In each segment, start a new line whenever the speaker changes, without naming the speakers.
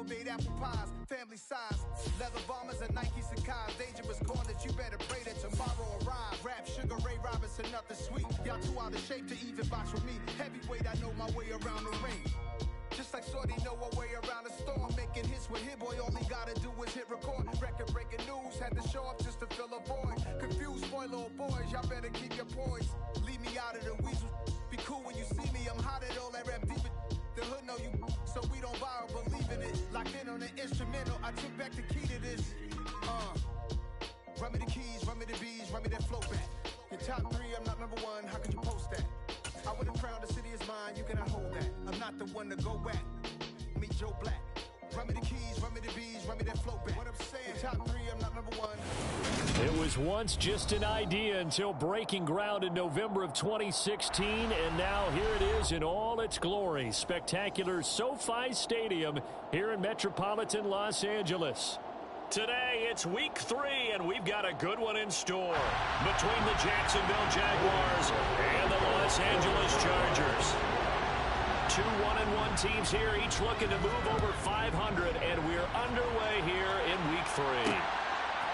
never made apple pies, family size. Leather bombers and Nike Sakai's. Dangerous corners, you better pray that tomorrow arrive. Rap, Sugar Ray Robinson, nothing sweet. Y'all too out of shape to even box with me. Heavyweight, I know my way around the ring. Just like Shorty know her way around the storm. Making hits with Hit Boy, all he gotta do is hit record. Record-breaking news, had to show up just to fill a void. Confused, spoiled little boys, y'all better keep your poise. Leave me out of the weasel. Be cool when you see me, I'm hot at all that rap deep. The hood know you, so we don't borrow, believe in it. Locked in on the instrumental, I took back the key to this. Run me the keys, run me the bees, run me that flow back. Your top 3, I'm not number 1, how could you post that? I would have crowned the city is mine, you cannot hold that. I'm not the one to go back. Meet Joe Black. Run me the keys, run me the bees, run me that flow back. What I'm saying, top 3, I'm not number 1.
It was once just an idea until breaking ground in November of 2016, and now here it is in all its glory. Spectacular SoFi Stadium here in metropolitan Los Angeles. Today, it's week 3, and we've got a good one in store between the Jacksonville Jaguars and the Los Angeles Chargers. 2 1-1 teams here, each looking to move over 500, and we're underway here in week 3.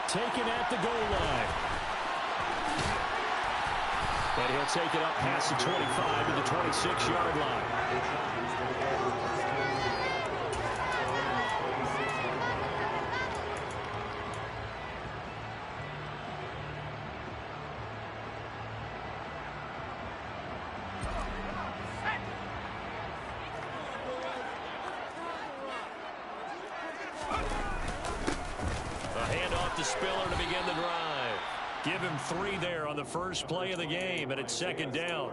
Taken at the goal line. And he'll take it up past the 25 to the 26-yard line. To Spiller to begin the drive. Give him 3 there on the first play of the game, and it's second down.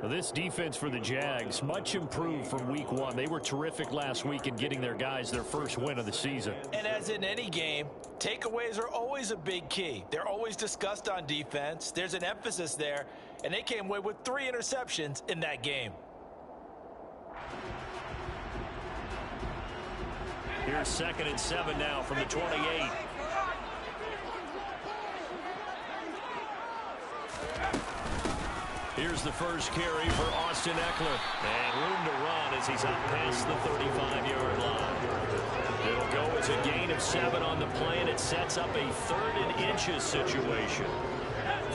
This defense for the Jags, much improved from week 1. They were terrific last week in getting their guys their first win of the season.
And as in any game, takeaways are always a big key. They're always discussed on defense. There's an emphasis there, and they came away with 3 interceptions in that game.
Here's 2nd and 7 now from the 28. Here's the first carry for Austin Eckler. And room to run as he's out past the 35-yard line. It'll go as a gain of 7 on the play, and it sets up a 3rd and inches situation.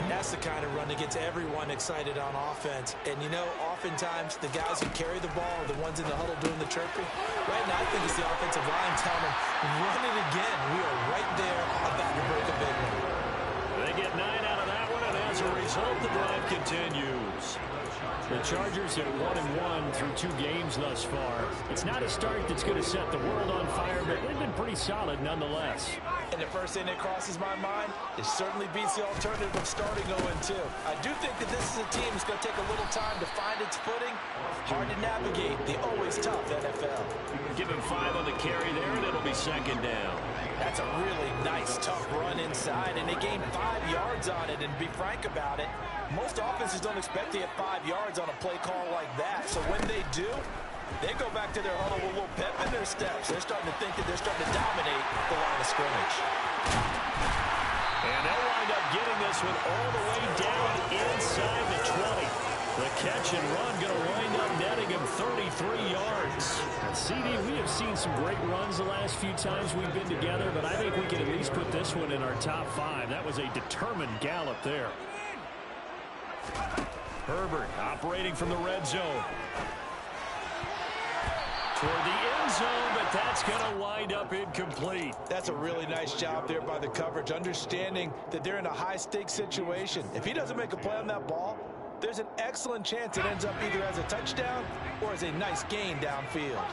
That's the kind of run that gets everyone excited on offense. And, you know, oftentimes the guys who carry the ball are the ones in the huddle doing the chirping. Right now, I think it's the offensive line telling them, run it again. We are right there about to break a big one.
They get 9 out of that one, and as a result, the drive continues. The Chargers are 1-1 through 2 games thus far. It's not a start that's going to set the world on fire, but they've been pretty solid nonetheless.
And the first thing that crosses my mind, it certainly beats the alternative of starting 0-2. I do think that this is a team that's going to take a little time to find its footing. Hard to navigate the always tough NFL.
Give him 5 on the carry there, and it'll be second down.
That's a really nice, tough run inside, and they gained 5 yards on it. And to be frank about it, most offenses don't expect to get 5 yards on a play call like that. So when they do, they go back to their huddle with a little pep in their steps. They're starting to think that they're starting to dominate the line of scrimmage.
And they'll wind up getting this one all the way down inside the 20. The catch and run going to wind up netting him 33 yards. CD, we have seen some great runs the last few times we've been together, but I think we can at least put this one in our top 5. That was a determined gallop there. Herbert operating from the red zone. Toward the end zone, but that's going to wind up incomplete.
That's a really nice job there by the coverage, understanding that they're in a high-stakes situation. If he doesn't make a play on that ball, there's an excellent chance it ends up either as a touchdown or as a nice gain downfield.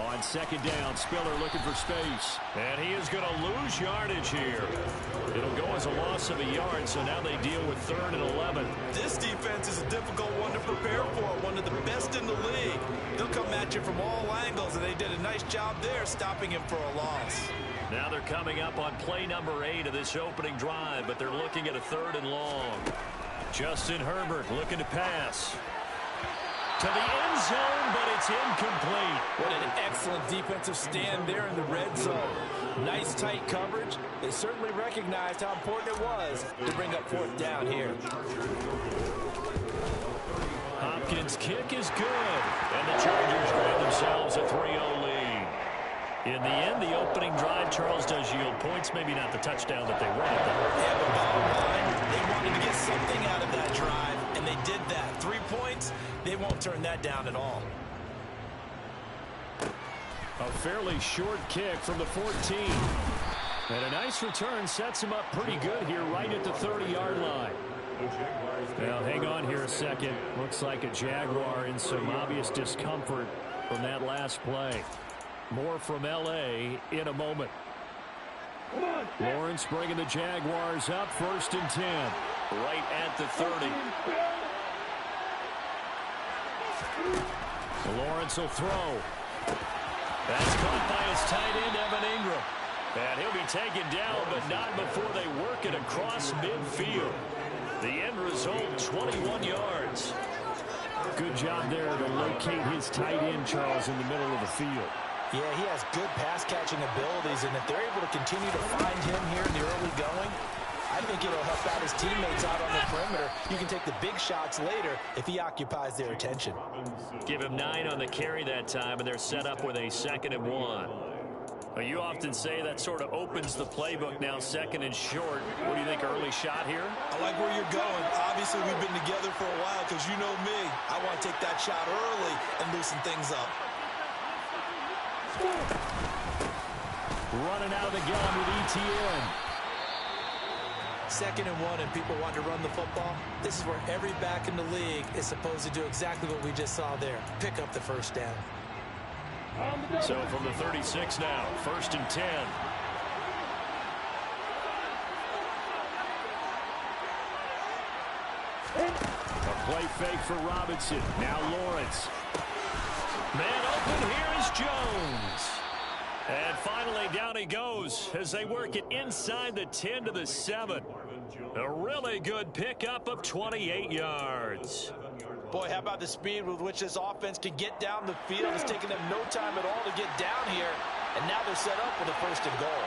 On second down, Spiller looking for space. And he is going to lose yardage here. It'll go as a loss of a yard, so now they deal with 3rd and 11.
This defense is a difficult one to prepare for, one of the best in the league. They'll come at you from all angles, and they did a nice job there stopping him for a loss.
Now they're coming up on play number 8 of this opening drive, but they're looking at a 3rd and long. Justin Herbert looking to pass. To the end zone, but it's incomplete.
What an excellent defensive stand there in the red zone. Nice tight coverage. They certainly recognized how important it was to bring up 4th down here.
Hopkins' kick is good. And the Chargers grab themselves a 3-0 lead. In the end, the opening drive, Charles, does yield points. Maybe not the touchdown that they wanted, though.
Yeah, but bottom line, they wanted to get something out of that drive, and they did that. 3 points, they won't turn that down at all.
A fairly short kick from the 14. And a nice return sets him up pretty good here right at the 30-yard line. Now, hang on here a second. Looks like a Jaguar in some obvious discomfort from that last play. More from L.A. in a moment. Lawrence bringing the Jaguars up, 1st and 10. Right at the 30. Lawrence will throw. That's caught by his tight end, Evan Ingram. And he'll be taken down, but not before they work it across midfield. The end result, 21 yards. Good job there to locate his tight end, Charles, in the middle of the field.
Yeah, he has good pass-catching abilities, and if they're able to continue to find him here in the early going, I think it'll help out his teammates out on the perimeter. You can take the big shots later if he occupies their attention.
Give him 9 on the carry that time, and they're set up with a 2nd and 1. Well, you often say that sort of opens the playbook now, 2nd and short. What do you think, early shot here?
I like where you're going. Obviously, we've been together for a while because you know me. I want to take that shot early and loosen things up.
Running out of the gun with ETN.
2nd and 1 and people want to run the football. This is where every back in the league is supposed to do exactly what we just saw there. Pick up the first down.
So from the 36 now, 1st and 10. A play fake for Robinson. Now Lawrence. Man open, here is Jones. And finally down he goes as they work it inside the 10 to the 7. A really good pickup of 28 yards.
Boy, how about the speed with which this offense can get down the field? It's taken them no time at all to get down here. And now they're set up with a 1st and goal.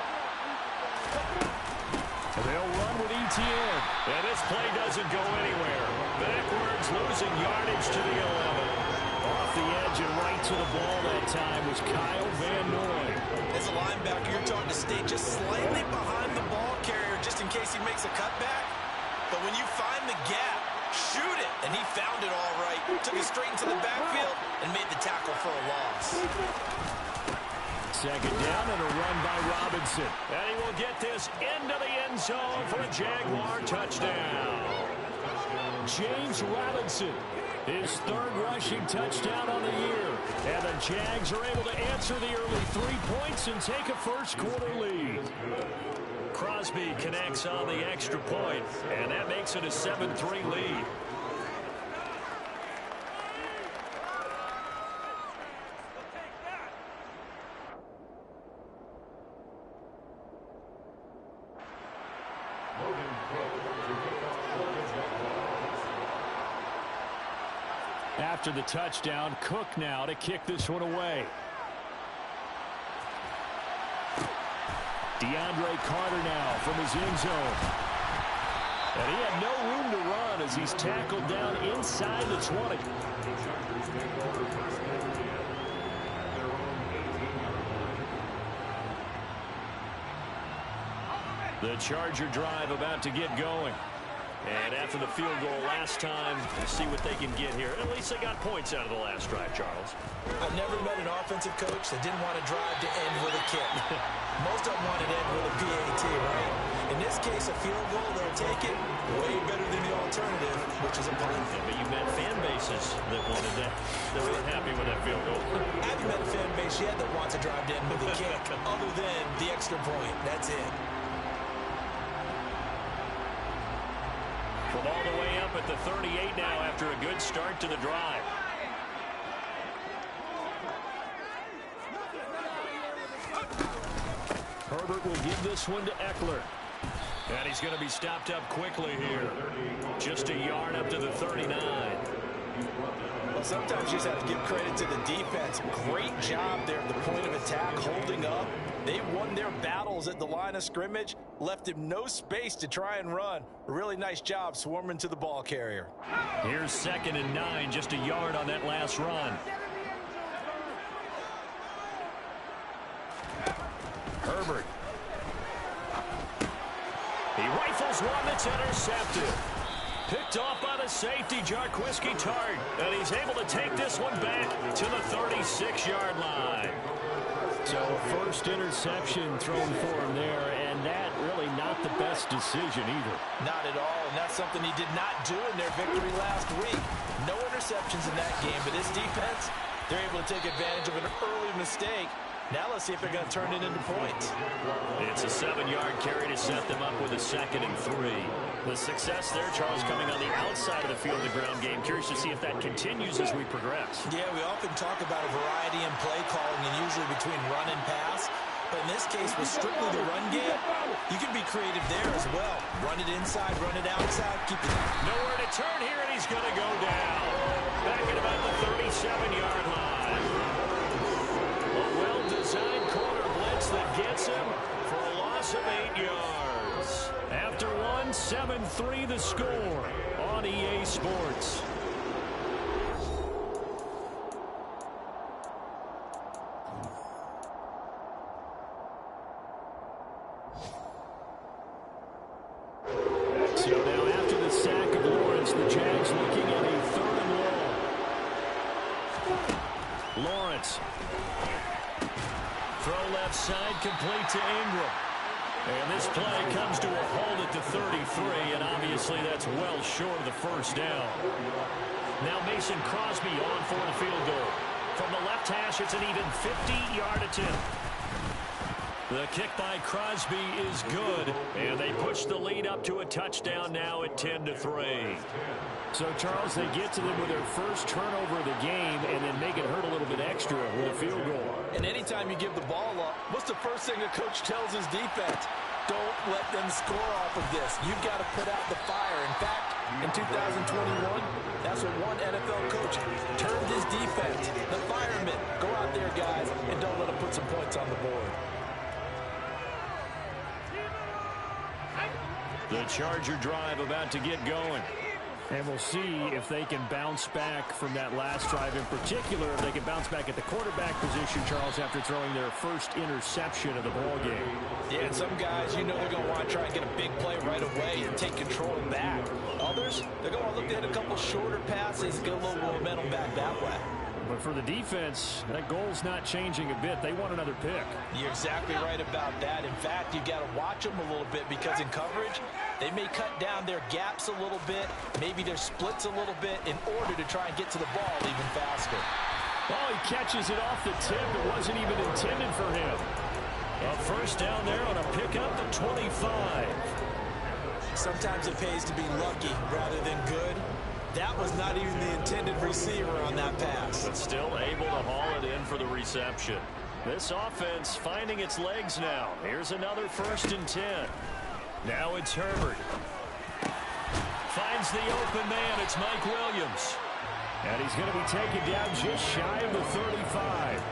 They'll run with ETN. And this play doesn't go anywhere. Backwards, losing yardage to the 11. Off the edge and right to the ball that time was Kyle Van Noy.
As a linebacker, you're taught to stay just slightly behind the ball carrier just in case he makes a cutback. But when you find the gap, shoot it. And he found it all right. Took it straight into the backfield and made the tackle for a loss.
2nd down and a run by Robinson. And he will get this into the end zone for a Jaguar touchdown. James Robinson, his 3rd rushing touchdown on the year. And the Jags are able to answer the early 3 points and take a first-quarter lead. Crosby connects on the extra point, and that makes it a 7-3 lead. After the touchdown, Cook now to kick this one away. DeAndre Carter now from his end zone. And he had no room to run as he's tackled down inside the 20. The Charger drive about to get going. And after the field goal last time, we'll see what they can get here. At least they got points out of the last drive, Charles.
I've never met an offensive coach that didn't want to drive to end with a kick. Most of them want to end with a PAT, right? In this case, a field goal, they'll take it way better than the alternative, which is a punt.
Yeah, but you met fan bases that wanted that. They weren't happy with that field goal.
I haven't met a fan base yet that wants to drive to end with a kick, other than the extra point. That's it.
From all the way up at the 38 now after a good start to the drive. Herbert will give this one to Eckler. And he's going to be stopped up quickly here. Just a yard up to the 39.
Well, sometimes you just have to give credit to the defense. Great job there at the point of attack, holding up. They won their battles at the line of scrimmage, left him no space to try and run. A really nice job swarming to the ball carrier.
Here's 2nd and 9, just a yard on that last run. Herbert. He rifles one that's intercepted. Picked off by the safety, Jarquiski Tart. And he's able to take this one back to the 36-yard line. So a first interception thrown for him there, and that really not the best decision either.
Not at all, and that's something he did not do in their victory last week. No interceptions in that game, but this defense, they're able to take advantage of an early mistake. Now let's see if they're going to turn it into points.
It's a 7-yard carry to set them up with a 2nd and 3. The success there, Charles, coming on the outside of the field, the ground game. Curious to see if that continues as we progress.
Yeah, we often talk about a variety in play calling and usually between run and pass. But in this case, with strictly the run game, you can be creative there as well. Run it inside, run it outside, keep it.
Nowhere to turn here, and he's going to go down. Back at about the 37-yard line. A well-designed corner blitz that gets him for a loss of 8 yards. After one, 7-3 the score on EA Sports. So now after the sack of Lawrence, the Jags looking at a 3rd and long. Lawrence. Throw left side, complete to Ingram. And this play comes to a hold at the 33, and obviously that's well short of the first down. Now Mason Crosby on for the field goal. From the left hash, it's an even 50-yard attempt. The kick by Crosby is good, and they push the lead up to a touchdown now at 10-3. So, Charles, they get to them with their first turnover of the game and then make it hurt a little bit extra with a field goal.
And anytime you give the ball up, what's the first thing a coach tells his defense? Don't let them score off of this. You've got to put out the fire. In fact, in 2021, that's what one NFL coach termed his defense. The firemen. Go out there, guys, and don't let them put some points on the board.
The Charger drive about to get going. And we'll see if they can bounce back from that last drive in particular, if they can bounce back at the quarterback position, Charles, after throwing their first interception of the ball game.
Yeah, and some guys, you know they're going to want to try and get a big play right away and take control back. Others, they're going to look at a couple shorter passes, get a little momentum back that way.
But for the defense, that goal's not changing a bit. They want another pick.
You're exactly right about that. In fact, you've got to watch them a little bit because in coverage, they may cut down their gaps a little bit, maybe their splits a little bit in order to try and get to the ball even faster.
Oh, he catches it off the tip. It wasn't even intended for him. A first down there on a pickup at 25.
Sometimes it pays to be lucky rather than good. That was not even the intended receiver on that pass.
But still able to haul it in for the reception. This offense finding its legs now. Here's another 1st and 10. Now it's Herbert. Finds the open man. It's Mike Williams. And he's going to be taken down just shy of the 35.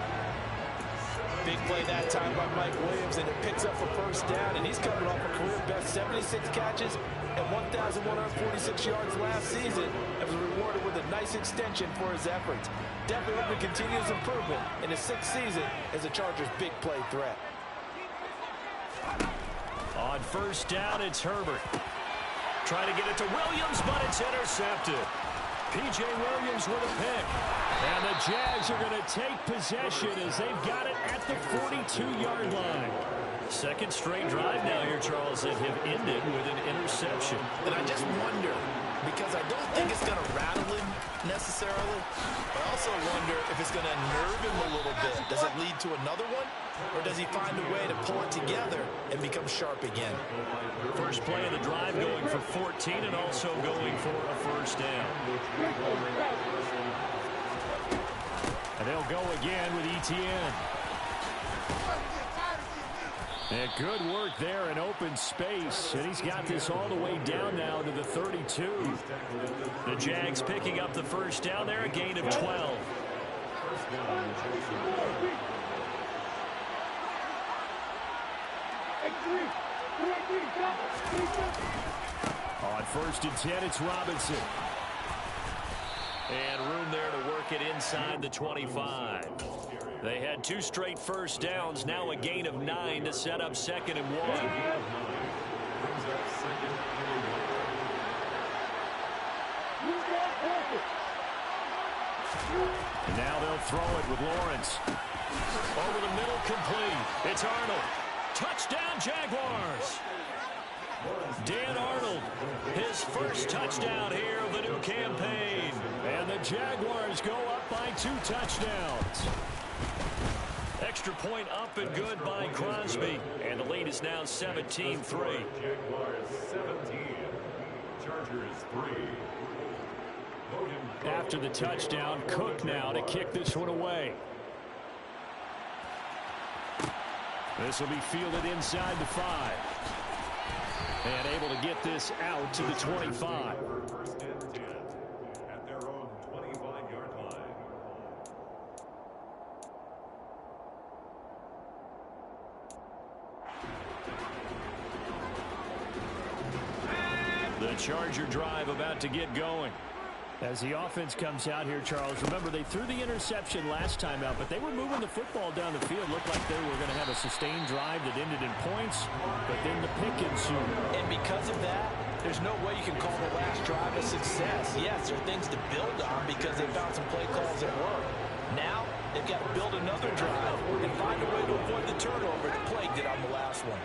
Big play that time by Mike Williams, and it picks up a first down, and he's coming off a career-best 76 catches and 1,146 yards last season and was rewarded with a nice extension for his efforts. Definitely looking to continue his improvement in his 6th season as a Chargers' big play threat.
On first down, it's Herbert. Trying to get it to Williams, but it's intercepted. P.J. Williams with a pick. And the Jags are going to take possession as they've got it at the 42-yard line. Second straight drive now here, Charles, that have ended with an interception.
And I just wonder, because I don't think it's going to rattle him necessarily, but I also wonder if it's going to nerve him a little bit. Does it lead to another one? Or does he find a way to pull it together and become sharp again?
First play of the drive going for 14 and also going for a first down. And they'll go again with Etienne. And good work there in open space. And he's got this all the way down now to the 32. The Jags picking up the first down there, a gain of 12. On 1st and 10, it's Robinson. And room there to work it inside the 25. They had 2 straight first downs, now a gain of 9 to set up 2nd and 1. And now they'll throw it with Lawrence. Over the middle, complete. It's Arnold. Touchdown, Jaguars. Dan Arnold, his first touchdown here of the new campaign. And the Jaguars go up by 2 touchdowns. Extra point up and good by Crosby. And the lead is now 17-3.
Jaguars 17, Chargers 3.
After the touchdown, Cook now to kick this one away. This will be fielded inside the 5. And able to get this out to the 25.
First and 10 at their own 25-yard line.
The Charger drive about to get going. As the offense comes out here, Charles, remember they threw the interception last time out, but they were moving the football down the field. Looked like they were going to have a sustained drive that ended in points, but then the pick ensued.
And because of that, there's no way you can call the last drive a success. Yes, there are things to build on because they found some play calls that work. Now, they've got to build another drive and find a way to avoid the turnover that plagued it on the last one.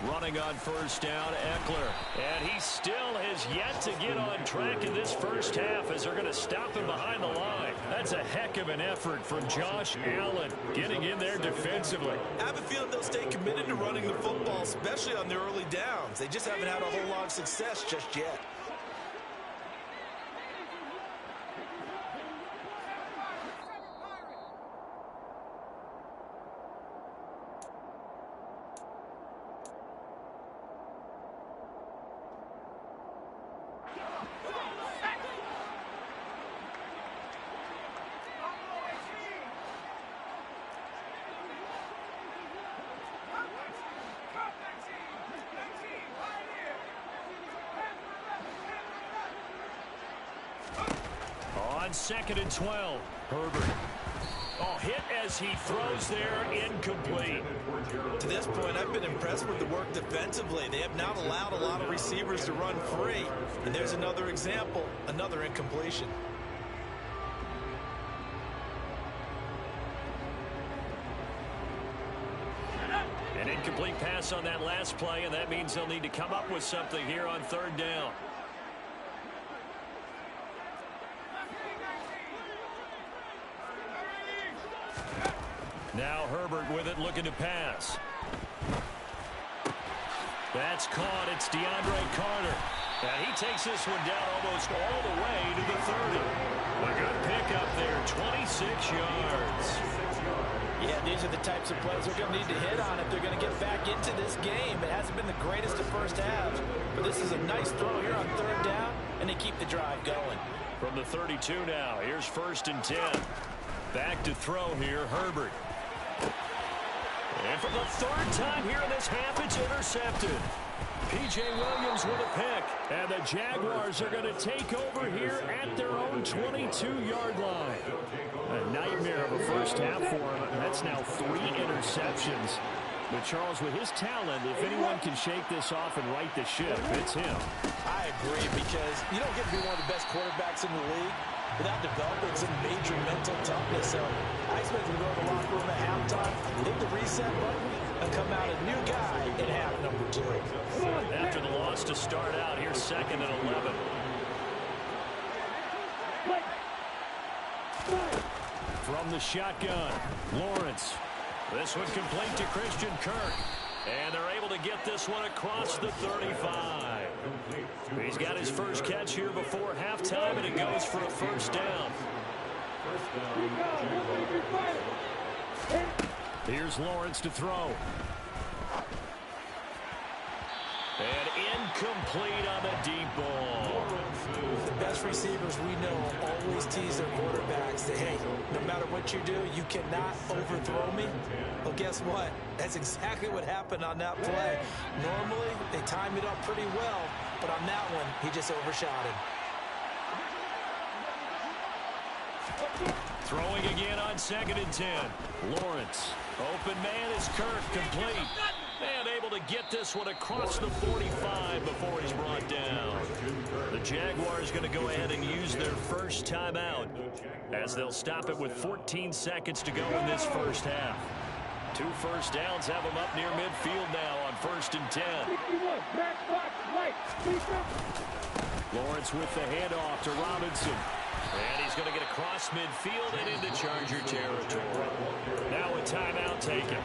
Running on 1st down, Eckler. And he still has yet to get on track in this first half as they're going to stop him behind the line. That's a heck of an effort from Josh Allen getting in there defensively.
I have a feeling they'll stay committed to running the football, especially on their early downs. They just haven't had a whole lot of success just yet.
On 2nd and 12, Herbert. Oh, hit as he throws there, incomplete.
To this point, I've been impressed with the work defensively. They have not allowed a lot of receivers to run free. And there's another example, another incompletion.
An incomplete pass on that last play, and that means they'll need to come up with something here on 3rd down. Now Herbert with it, looking to pass. That's caught. It's DeAndre Carter. And he takes this one down almost all the way to the 30. A good pickup there, 26 yards.
Yeah, these are the types of plays they're going to need to hit on if they're going to get back into this game. It hasn't been the greatest of first halves, but this is a nice throw here on 3rd down, and they keep the drive going.
From the 32 now, here's 1st and 10. Back to throw here, Herbert. And for the 3rd time here in this half, it's intercepted. P.J. Williams with a pick. And the Jaguars are going to take over here at their own 22-yard line. A nightmare of a first half for him. That's now 3 interceptions. But Charles, with his talent, if anyone can shake this off and right the ship, it's him.
I agree, because you don't get to be one of the best quarterbacks in the league without developing some major mental toughness. So I expect him to go to the locker room at halftime, hit the reset button, and come out a new guy in half number 2.
After the loss to start out, here's 2nd and 11. From the shotgun, Lawrence. This one complete to Christian Kirk. And they're able to get this one across the 35. He's got his first catch here before halftime, and it goes for a 1st down. Here's Lawrence to throw. And incomplete on the deep ball.
The best Most receivers we know always tease their quarterbacks that, hey, no matter what you do, you cannot overthrow me. Well, guess what? That's exactly what happened on that play. Normally, they time it up pretty well, but on that one, he just overshot him.
Throwing again on 2nd and 10. Lawrence. Open man is Kirk, complete. And able to get this one across the 45 before he's brought down. The Jaguars going to go ahead and use their first timeout as they'll stop it with 14 seconds to go in this first half. 2 first downs have them up near midfield now on 1st and 10. Lawrence with the handoff to Robinson. And he's going to get across midfield and into Charger territory. Now a timeout taken.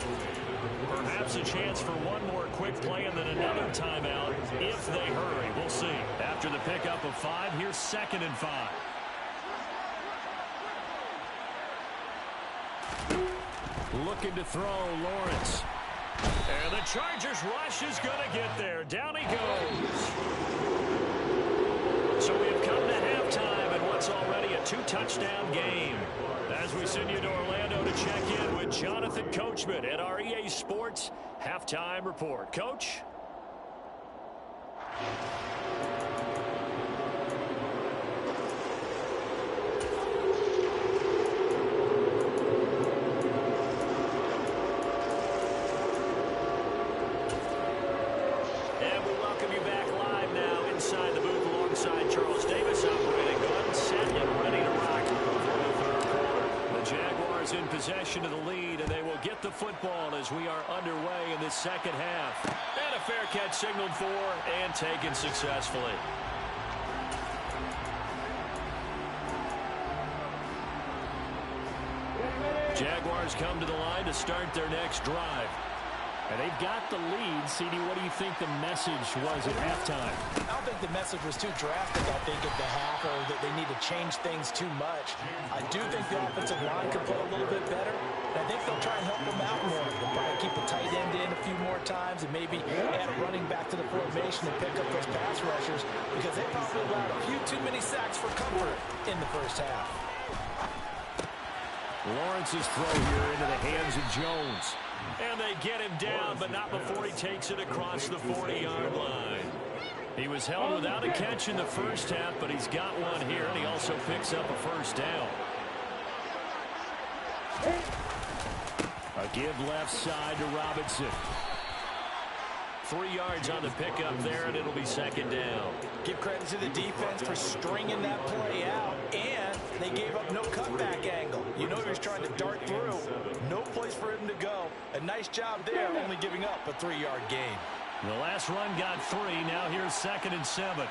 Perhaps a chance for one more quick play and then another timeout if they hurry. We'll see. After the pickup of 5, here's 2nd and 5. Looking to throw, Lawrence. And the Chargers rush is going to get there. Down he goes. So we have come to halftime in what's already a 2-touchdown game. As we send you to Orlando to check in with Jonathan Coachman at our EA Sports Halftime Report. Coach? And we welcome you back live now inside the booth alongside Charles Davis. I'm Brandon Gordon, set and ready to rock for the third quarter. The Jaguars in possession of the lead, and they will get the football as we are underway in this second half. And a fair catch signaled for and taken successfully. Jaguars come to the line to start their next drive. And they've got the lead. CD, what do you think the message was at halftime?
I don't think the message was too drastic, I think, at the half, or that they need to change things too much. I do think the offensive line could play a little bit better, and I think they'll try and help them out more. They'll probably keep a tight end in a few more times and maybe add a running back to the formation and pick up those pass rushers, because they probably allowed a few too many sacks for comfort in the first half.
Lawrence's throw here into the hands of Jones. And they get him down, but not before he takes it across the 40-yard line. He was held without a catch in the first half, but he's got one here, and he also picks up a first down. A give left side to Robinson. 3 yards on the pickup there, and it'll be 2nd down.
Give credit to the defense for stringing that play out, and they gave up no cutback angle. You know he was trying to dart through. No place for him to go. A nice job there, only giving up a 3-yard gain.
The last run got 3. Now here's 2nd and 7.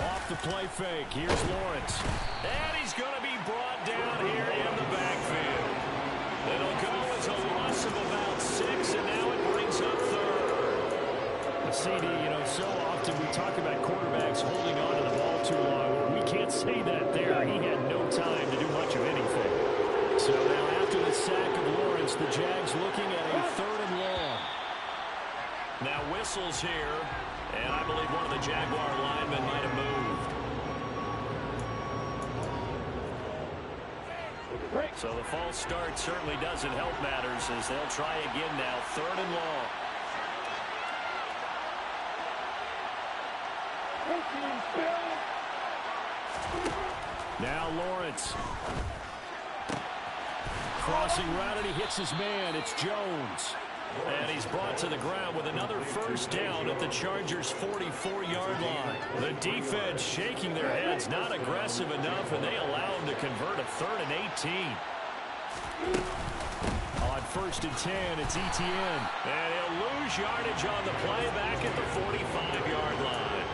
Off the play fake. Here's Lawrence. And he's going to be brought down here in the backfield. It'll go as a loss of about 6, and now it brings up 3rd. CD, you know, so often we talk about quarterbacks holding on to the ball too long. We can't say that there. He had no time to do much of anything. So now after the sack of Lawrence, the Jags looking at a 3rd and long. Now whistles here, and I believe one of the Jaguar linemen might have moved. So the false start certainly doesn't help matters as they'll try again now, 3rd and long. Now Lawrence. Crossing route, and he hits his man. It's Jones. And he's brought to the ground with another first down at the Chargers' 44-yard line. The defense shaking their heads, not aggressive enough, and they allow him to convert a 3rd and 18. On 1st and 10, it's Etienne. And he'll lose yardage on the play back at the 45-yard line.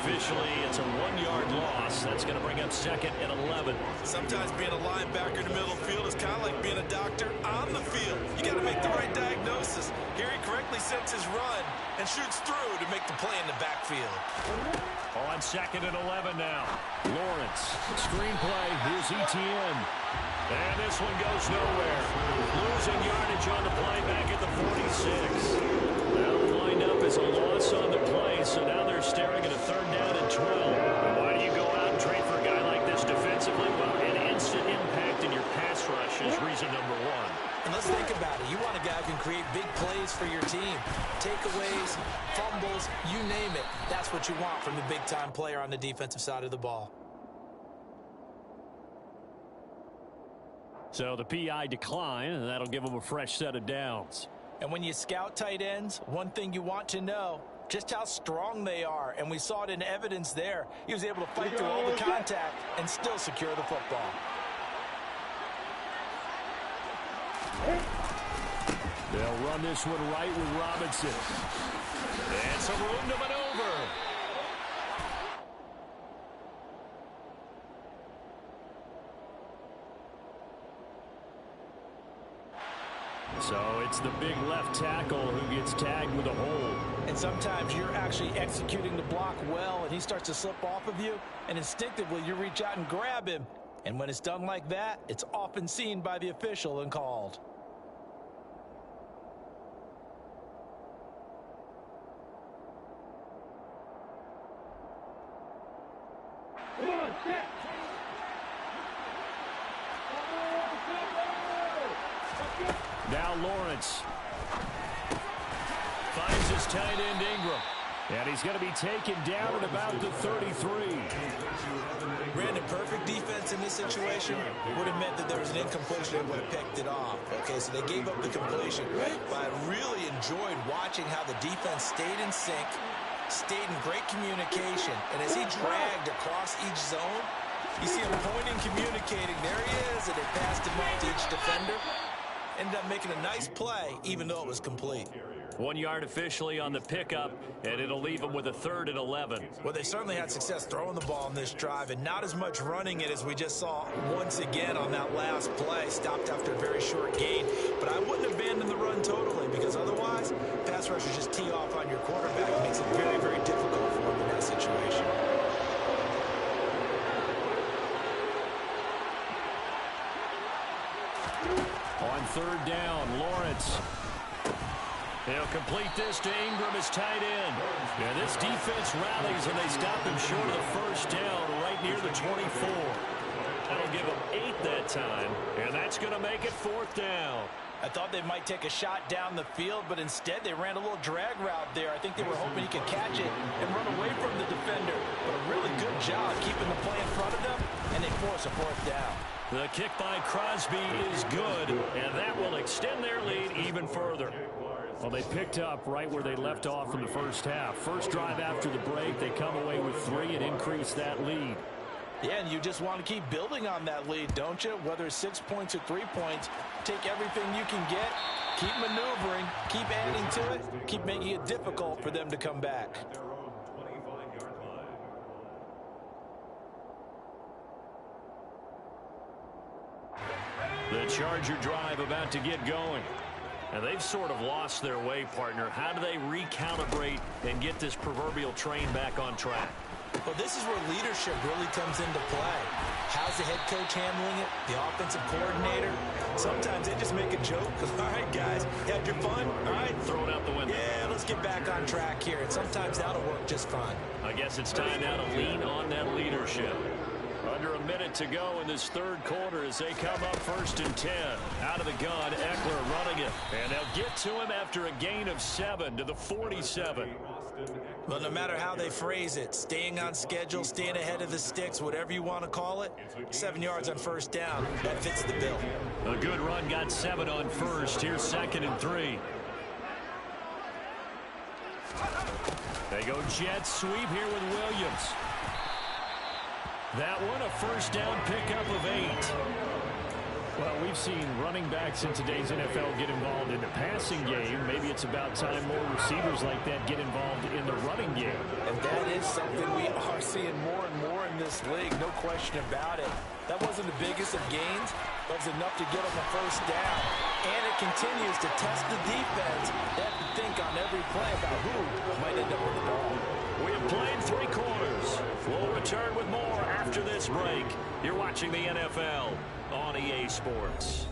Officially, it's a 1-yard loss. That's going to bring up 2nd and 11.
Sometimes being a linebacker in the middle of the field is kind of like being a doctor on the field. You got to make the right diagnosis. Here he correctly sets his run and shoots through to make the play in the backfield.
On 2nd and 11 now. Lawrence, screenplay, here's Etienne. And this one goes nowhere. Losing yardage on the play back at the 46. That'll wind up as a loss on the play, so now they're staring at a 3rd down and 12. Why do you go out and
what you want from the big-time player on the defensive side of the ball.
So the PI decline, and that'll give them a fresh set of downs.
And when you scout tight ends, one thing you want to know, just how strong they are. And we saw it in evidence there. He was able to fight through all the contact and still secure the football.
They'll run this one right with Robinson. And some room to maneuver. So it's the big left tackle who gets tagged with a hold.
And sometimes you're actually executing the block well, and he starts to slip off of you, and instinctively you reach out and grab him. And when it's done like that, it's often seen by the official and called.
Now Lawrence finds his tight end Ingram. And he's going to be taken down at about the 33.
Brandon, perfect defense in this situation would have meant that there was an incompletion and would have picked it off. Okay, so they gave up the completion. But I really enjoyed watching how the defense stayed in sync, stayed in great communication. And as he dragged across each zone, you see him pointing, communicating. There he is, and they passed him off to each defender. Ended up making a nice play, even though it was complete.
1 yard officially on the pickup, and it'll leave them with a 3rd and 11.
Well, they certainly had success throwing the ball in this drive, and not as much running it as we just saw once again on that last play. Stopped after a very short gain. But I wouldn't abandon the run totally, because otherwise, pass rushers just tee off on your quarterback. It makes it very, very difficult for him in that situation.
On 3rd down, Lawrence. He'll complete this to Ingram, his tight end. Yeah, this defense rallies, and they stop him short of the 1st down right near the 24. That'll give him 8 that time, and that's going to make it 4th down.
I thought they might take a shot down the field, but instead they ran a little drag route there. I think they were hoping he could catch it and run away from the defender. But a really good job keeping the play in front of them, and they force a 4th down.
The kick by Crosby is good, and that will extend their lead even further. Well, they picked up right where they left off in the first half. First drive after the break, they come away with 3 and increase that lead.
Yeah, and you just want to keep building on that lead, don't you? Whether it's 6 points or 3 points, take everything you can get, keep maneuvering, keep adding to it, keep making it difficult for them to come back.
The Charger drive about to get going. And they've sort of lost their way, partner. How do they recalibrate and get this proverbial train back on track?
Well, this is where leadership really comes into play. How's the head coach handling it? The offensive coordinator? Sometimes they just make a joke. All right, guys, had your fun? All right,
throw it out the window.
Yeah, let's get back on track here. And sometimes that'll work just fine.
I guess it's time now to lean on that leadership. Under a minute to go in this 3rd quarter as they come up 1st and 10. Out of the gun, Eckler running it. And they'll get to him after a gain of 7 to the 47.
Well, no matter how they phrase it, staying on schedule, staying ahead of the sticks, whatever you want to call it, 7 yards on 1st down, that fits the bill.
A good run got 7 on 1st. Here's 2nd and 3. They go jet sweep here with Williams. That one, a 1st down pickup of 8. Well, we've seen running backs in today's NFL get involved in the passing game. Maybe it's about time more receivers like that get involved in the running game.
And that is something we are seeing more and more in this league, no question about it. That wasn't the biggest of gains, but it was enough to get them a 1st down. And it continues to test the defense. They have to think on every play about who might end up with the ball.
We have played 3 quarters. We'll return with more after this break. You're watching the NFL on EA Sports.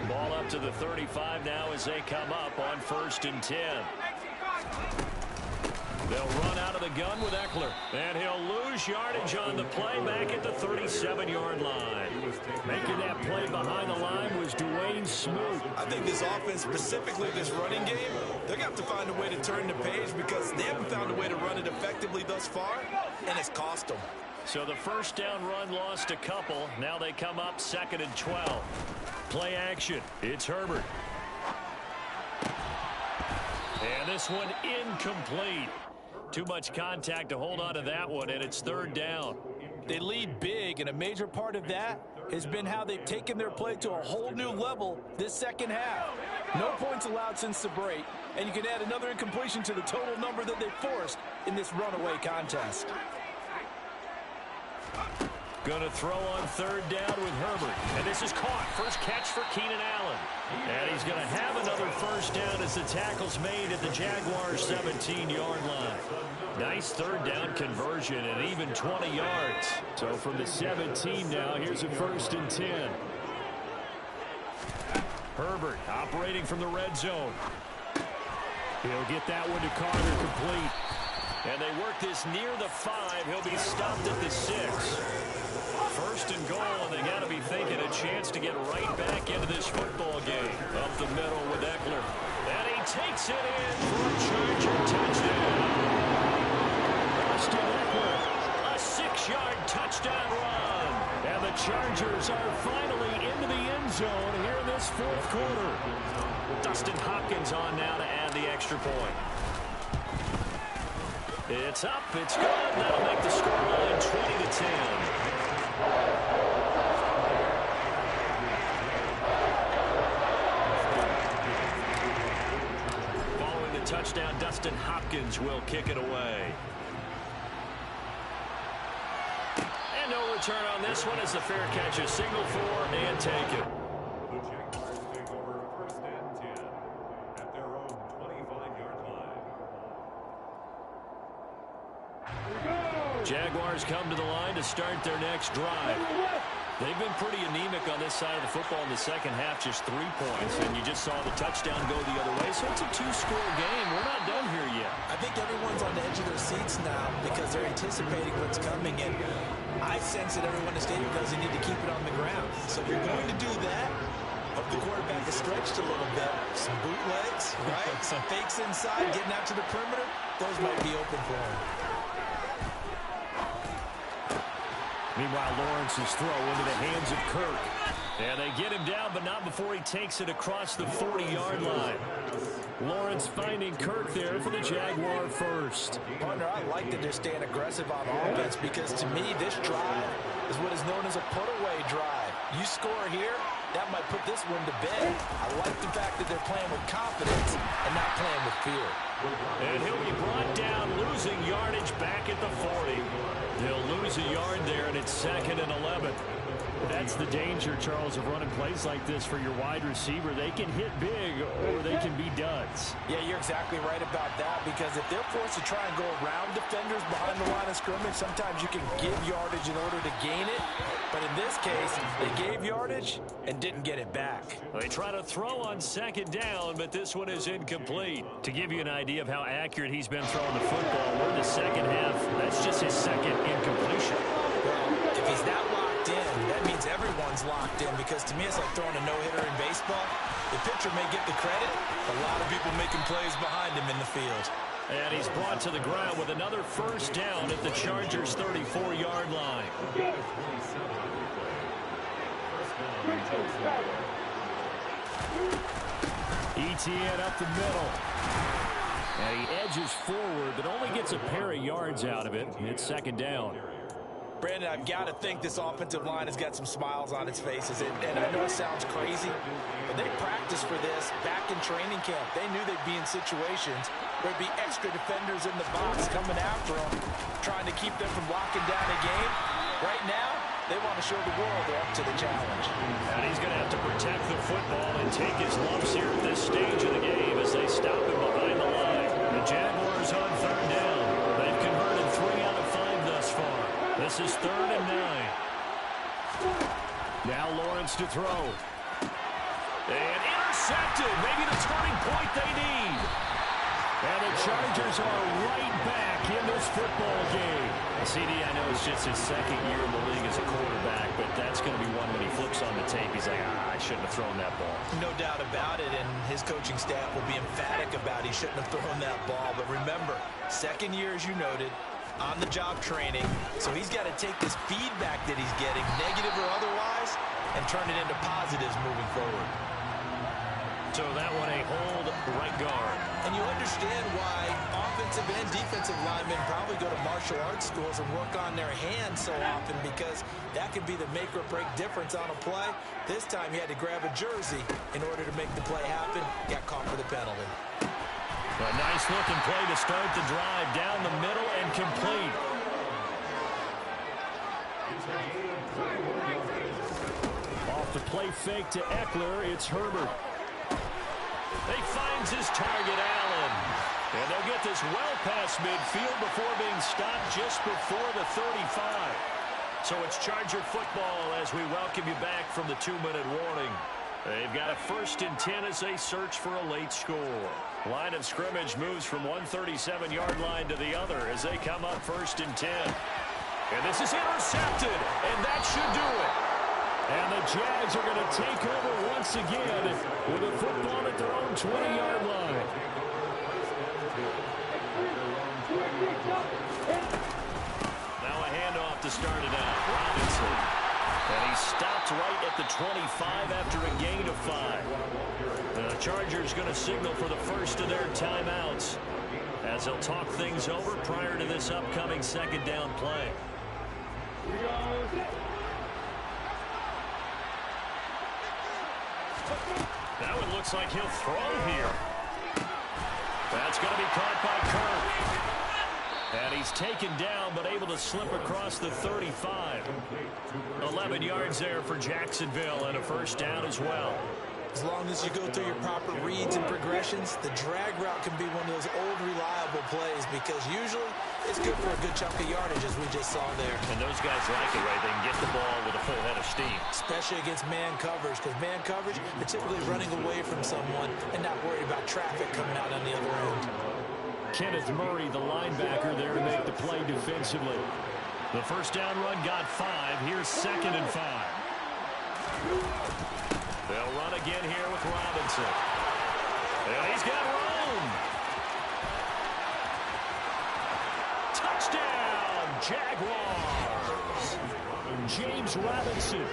Ball up to the 35 now as they come up on 1st and 10. They'll run out of the gun with Eckler. And he'll lose yardage on the play back at the 37-yard line. Making that play behind the line was Dwayne Smoot.
I think this offense, specifically this running game, they're going to have to find a way to turn the page because they haven't found a way to run it effectively thus far, and it's cost them.
So the first down run lost a couple. Now they come up 2nd and 12. Play action. It's Herbert. And this one incomplete. Too much contact to hold on to that one, and it's 3rd down.
They lead big, and a major part of that has been how they've taken their play to a whole new level this second half. No points allowed since the break, and you can add another incompletion to the total number that they forced in this runaway contest.
Going to throw on 3rd down with Herbert. And this is caught. First catch for Keenan Allen. And he's going to have another first down as the tackle's made at the Jaguars' 17-yard line. Nice 3rd down conversion and even 20 yards. So from the 17 now, here's a 1st and 10. Herbert operating from the red zone. He'll get that one to Carter complete. And they work this near the 5. He'll be stopped at the 6. 1st and goal, and they got to be thinking a chance to get right back into this football game. Up the middle with Eckler. And he takes it in for a Charger touchdown. Austin Eckler, a 6-yard touchdown run. And the Chargers are finally into the end zone here in this 4th quarter. Dustin Hopkins on now to add the extra point. It's up, it's good. That'll make the scoreline 20-10. Following the touchdown, Dustin Hopkins will kick it away. And no return on this one as the fair catch is signaled for and taken.
The Jaguars take over 1st and 10 at their own 25-yard line.
Jaguars come to the line to start their next drive. They've been pretty anemic on this side of the football in the second half, just 3 points, and you just saw the touchdown go the other way, so it's a 2-score game. We're not done here yet.
I think everyone's on the edge of their seats now because they're anticipating what's coming, and I sense that everyone in the stadium knows they need to keep it on the ground. So if you're going to do that, hope the quarterback is stretched a little bit. Some bootlegs, right? Some fakes inside, getting out to the perimeter. Those might be open for him.
Meanwhile, Lawrence's throw into the hands of Kirk. And they get him down, but not before he takes it across the 40-yard line. Lawrence finding Kirk there for the Jaguar first.
Partner, I like that they're staying aggressive on offense because to me, this drive is what is known as a put-away drive. You score here, that might put this one to bed. I like the fact that they're playing with confidence and not playing with fear.
And he'll be brought down, losing yardage back at the 40. They'll lose a yard there, and it's 2nd and 11. That's the danger, Charles, of running plays like this for your wide receiver. They can hit big or they can be duds.
Yeah, you're exactly right about that because if they're forced to try and go around defenders behind the line of scrimmage, sometimes you can give yardage in order to gain it. But in this case, they gave yardage and didn't get it back.
They try to throw on 2nd down, but this one is incomplete. To give you an idea of how accurate he's been throwing the football, we're in the second half. That's just his 2nd incompletion.
Well, if he's that locked in, that means everyone's locked in because to me it's like throwing a no-hitter in baseball. The pitcher may get the credit, but a lot of people making plays behind him in the field.
And he's brought to the ground with another first down at the Chargers' 34-yard line. ETN up the middle. And he edges forward, but only gets a pair of yards out of it. It's 2nd down.
Brandon, I've got to think this offensive line has got some smiles on its faces. And I know it sounds crazy, but they practiced for this back in training camp. They knew they'd be in situations where there'd be extra defenders in the box coming after them, trying to keep them from locking down a game. Right now, they want to show the world they're up to the challenge.
And he's going to have to protect the football and take his lumps here at this stage of the game as they stop him behind the line. The Jaguars on 3rd down. They've converted 3 out of 5 thus far. This is 3rd and 9. Now Lawrence to throw. And intercepted. Maybe the turning point they need. And the Chargers are right back in this football game. CD, I know it's just his second year in the league as a quarterback, but that's going to be one when he flips on the tape. He's like, I shouldn't have thrown that ball.
No doubt about it, and his coaching staff will be emphatic about he shouldn't have thrown that ball. But remember, second year, as you noted, on-the-job training. So he's got to take this feedback that he's getting, negative or otherwise, and turn it into positives moving forward.
So that one a hold right guard.
And you understand why offensive and defensive linemen probably go to martial arts schools and work on their hands so often, because that could be the make or break difference on a play. This time he had to grab a jersey in order to make the play happen. Got caught for the penalty.
A nice looking play to start the drive down the middle and complete. Off the play fake to Eckler, it's Herbert. He finds his target, Allen. And they'll get this well past midfield before being stopped just before the 35. So it's Charger football as we welcome you back from the 2-minute warning. They've got a 1st and 10 as they search for a late score. Line of scrimmage moves from one 37-yard line to the other as they come up 1st and 10. And this is intercepted, and that should do it. And the Jags are going to take over once again with a football at their own 20-yard line. Now a handoff to start it out. Robinson. And he stopped right at the 25 after a gain of 5. The Chargers going to signal for the first of their timeouts as they'll talk things over prior to this upcoming 2nd down play. That one looks like he'll throw here. That's going to be caught by Kirk. And he's taken down, but able to slip across the 35. 11 yards there for Jacksonville, and a 1st down as well.
As long as you go through your proper reads and progressions, the drag route can be one of those old reliable plays, because usually it's good for a good chunk of yardage, as we just saw there.
And those guys like it, right? They can get the ball with a full head of steam.
Especially against man coverage, because man coverage, they're typically running away from someone and not worried about traffic coming out on the other end. Kenneth
Murray, the linebacker, there to make the play defensively. The 1st down run got 5. Here's 2nd and 5. They'll run again here with Robinson. And he's got room. Touchdown, Jaguars. James Robinson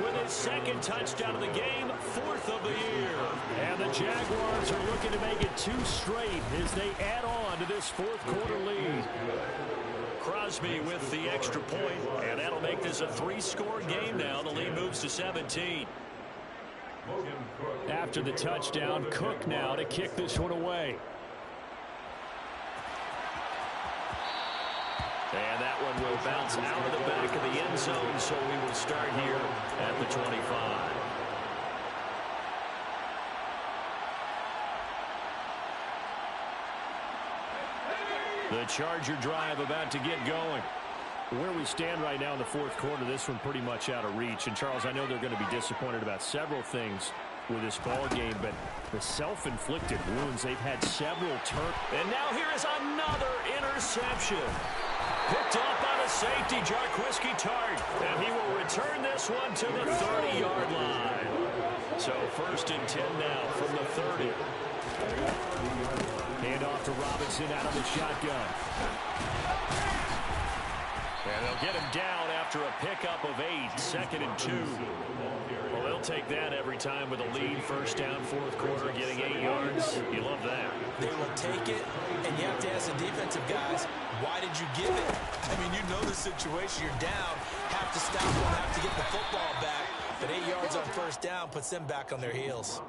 with his 2nd touchdown of the game, 4th of the year. And the Jaguars are looking to make it 2 straight as they add on to this 4th quarter lead. Crosby with the extra point, and that'll make this a 3-score game now. The lead moves to 17. After the touchdown, Cook now to kick this one away. And that one will bounce out of the back of the end zone, so we will start here at the 25. The Charger drive about to get going. Where we stand right now in the 4th quarter, this one pretty much out of reach. And, Charles, I know they're going to be disappointed about several things with this ball game, but the self-inflicted wounds, they've had several And now here is another interception. Picked up on a safety, Jarquiski Tart, and he will return this one to the 30-yard line. So 1st and 10 now from the 30. Hand off to Robinson out of the shotgun. And they'll get him down after a pickup of 8, 2nd and 2. Well, they'll take that every time with a lead. 1st down, 4th quarter, getting 8 yards. You love that.
They will take it, and you have to ask the defensive guys, why did you give it? I mean, you know the situation. You're down, have to stop them, have to get the football back. But 8 yards on 1st down puts them back on their heels.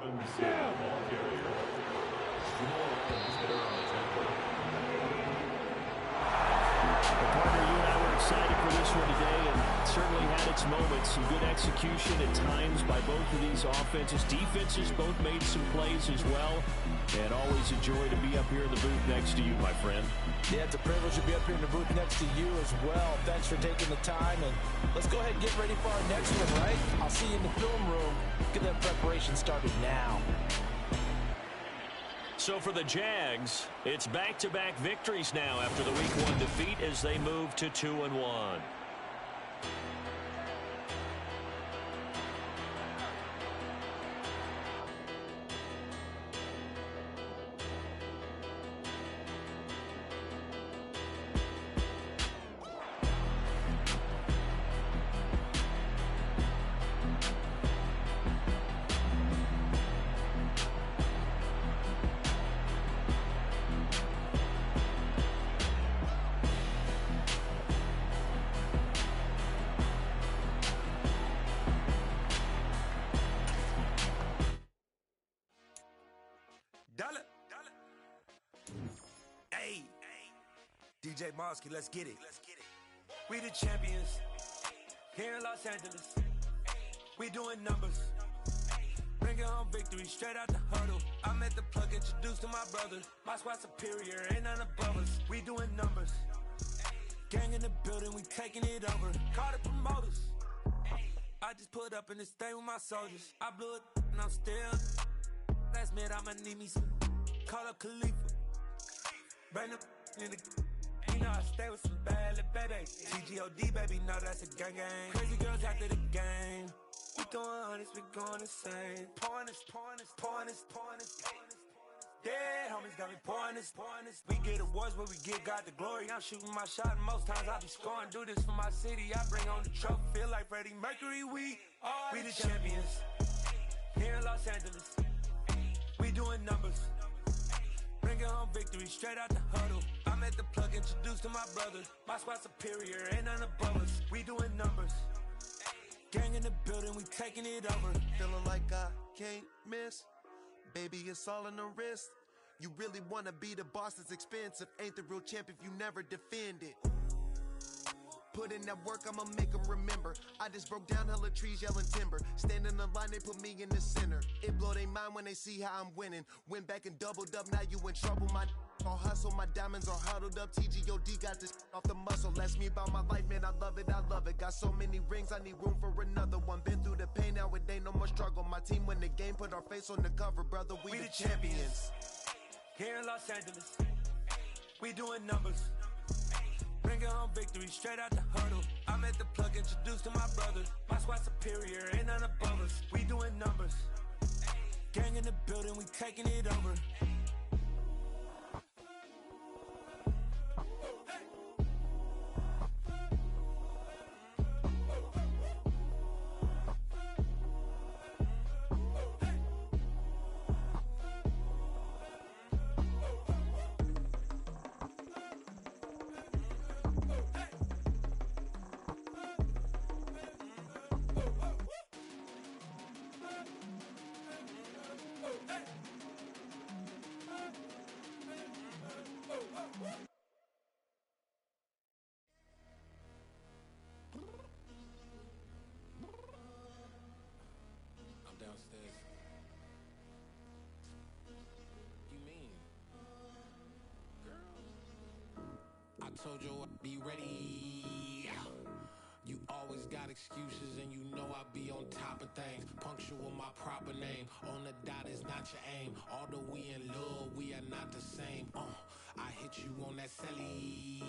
Excited for this one today, and certainly had its moments. Some good execution at times by both of these offenses. Defenses both made some plays as well. And always a joy to be up here in the booth next to you, my friend.
Yeah, it's a privilege to be up here in the booth next to you as well. Thanks for taking the time, and let's go ahead and get ready for our next one, right? I'll see you in the film room. Get that preparation started now.
So for the Jags, it's back-to-back victories now after the Week 1 defeat as they move to 2-1.
Hey, DJ Mosky, let's get it. We the champions here in Los Angeles. We doing numbers. Bringing home victory straight out the huddle. I'm at the plug, introduced to my brother. My squad superior, ain't none above us. We doing numbers. Gang in the building, we taking it over. Call the promoters. I just put up in this thing with my soldiers. I blew it and I'm still. Last minute I'ma need me some. Call up Khalifa. Bring the in the. You know I stay with some bad little baby. TGOD baby, know that's a gang gang. Crazy girls after the game. We throwing hundreds, we going insane. Pouring this. Yeah, homies got me pouring this. We get awards where we give God the glory. I'm shooting my shot and most times I be scoring. Do this for my city, I bring on the trophy. Feel like Freddie Mercury, we the champions. Here in Los Angeles, we doing numbers. Bringing home victory straight out the huddle. I'm at the plug, introduced to my brother. My squad superior, ain't none above us. We doing numbers. Gang in the building, we taking it over.
Feeling like I can't miss. Baby, it's all in the wrist. You really wanna be the boss, it's expensive. Ain't the real champ if you never defend it. Put in that work, I'ma make them remember. I just broke down hella trees, yelling timber. Stand in the line, they put me in the center. It blow their mind when they see how I'm winning. Went back and doubled up, now you in trouble. My all hustle, my diamonds are huddled up. TGOD got this off the muscle. That's me about my life, man, I love it. Got so many rings, I need room for another one. Been through the pain, now it ain't no more struggle. My team win the game, put our face on the cover, brother. We the champions.
Here in Los Angeles, we doing numbers. Bringing home victory straight out the huddle. I'm at the plug, introduced to my brother. My squad superior, ain't none above us. We doing numbers. Gang in the building, we taking it over.
Downstairs. You mean? Girl, I told you I'd be ready. You always got excuses and you know I be on top of things. Punctual my proper name. On the dot is not your aim. Although we in love, we are not the same. I hit you on that celly.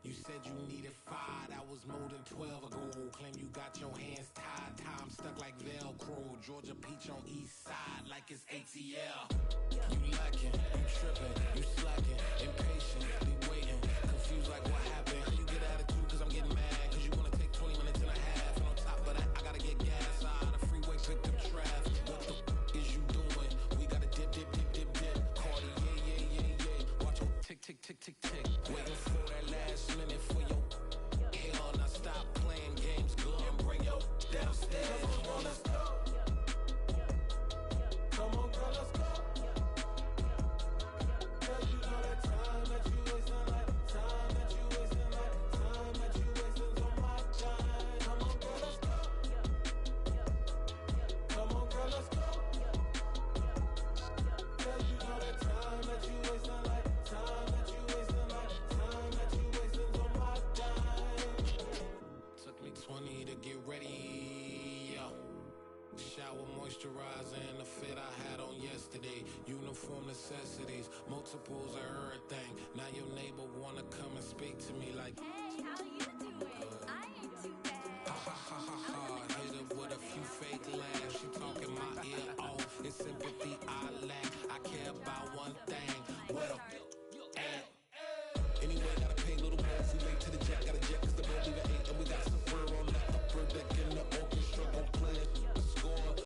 You said you needed 5, that was more than 12 ago. Claim you got your hands tied, time stuck like Velcro. Georgia Peach on east side like it's ATL. You lacking, you tripping, you slacking, impatient, be waiting, confused like what happened. How you get attitude cause I'm getting mad, cause you wanna take 20 minutes and a half. And on top of that, I gotta get gas out of the freeway, pick up traffic. What the is you doing? We gotta dip. Cardi, yeah. Watch your tick. Waiting for that last minute for your hell. Now stop playing games, go and bring your downstairs. Come on, let's go. Come on, girl, let's go. Girl, you know that time that you wasting, like time that you wasting, like shower moisturizer and the fit I had on yesterday. Uniform necessities, multiples of everything. Now your neighbor wanna come and speak to me like, hey, how you